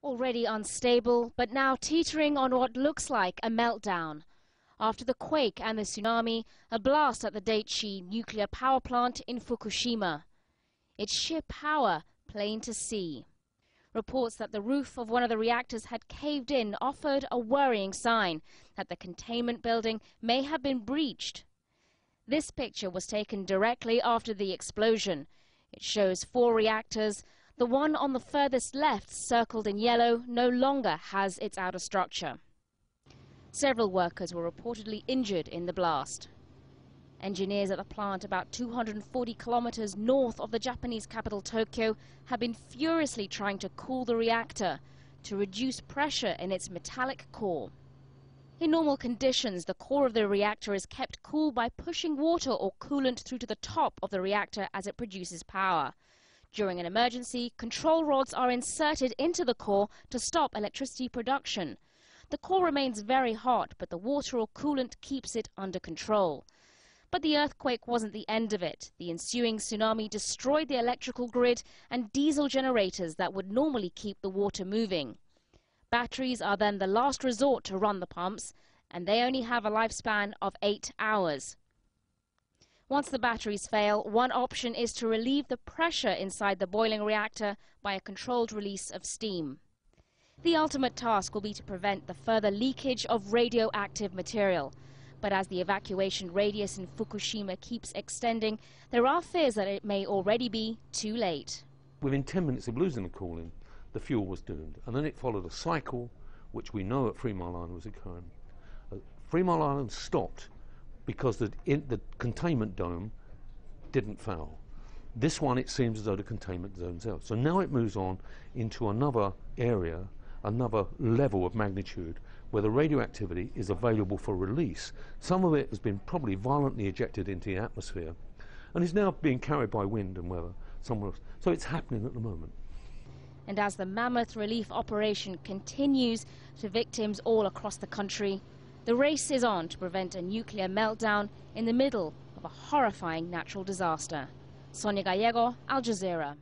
Already unstable, but now teetering on what looks like a meltdown. After the quake and the tsunami, a blast at the Daiichi nuclear power plant in Fukushima. Its sheer power plain to see. Reports that the roof of one of the reactors had caved in offered a worrying sign that the containment building may have been breached. This picture was taken directly after the explosion. It shows 4 reactors. The one on the furthest left, circled in yellow, no longer has its outer structure. Several workers were reportedly injured in the blast. Engineers at the plant about 240 kilometers north of the Japanese capital Tokyo have been furiously trying to cool the reactor to reduce pressure in its metallic core. In normal conditions, the core of the reactor is kept cool by pushing water or coolant through to the top of the reactor as it produces power. During an emergency, control rods are inserted into the core to stop electricity production. The core remains very hot, but the water or coolant keeps it under control. But the earthquake wasn't the end of it. The ensuing tsunami destroyed the electrical grid and diesel generators that would normally keep the water moving. Batteries are then the last resort to run the pumps, and they only have a lifespan of 8 hours. Once the batteries fail, one option is to relieve the pressure inside the boiling reactor by a controlled release of steam. The ultimate task will be to prevent the further leakage of radioactive material. But as the evacuation radius in Fukushima keeps extending, there are fears that it may already be too late. Within 10 minutes of losing the cooling, the fuel was doomed. And then it followed a cycle, which we know at 3 Mile Island was occurring. 3 Mile Island stopped because the containment dome didn't fail. This one, it seems as though the containment zone's out. So now it moves on into another area, another level of magnitude, where the radioactivity is available for release. Some of it has been probably violently ejected into the atmosphere and is now being carried by wind and weather somewhere else. So it's happening at the moment. And as the mammoth relief operation continues to victims all across the country, the race is on to prevent a nuclear meltdown in the middle of a horrifying natural disaster. Sonia Gallego, Al Jazeera.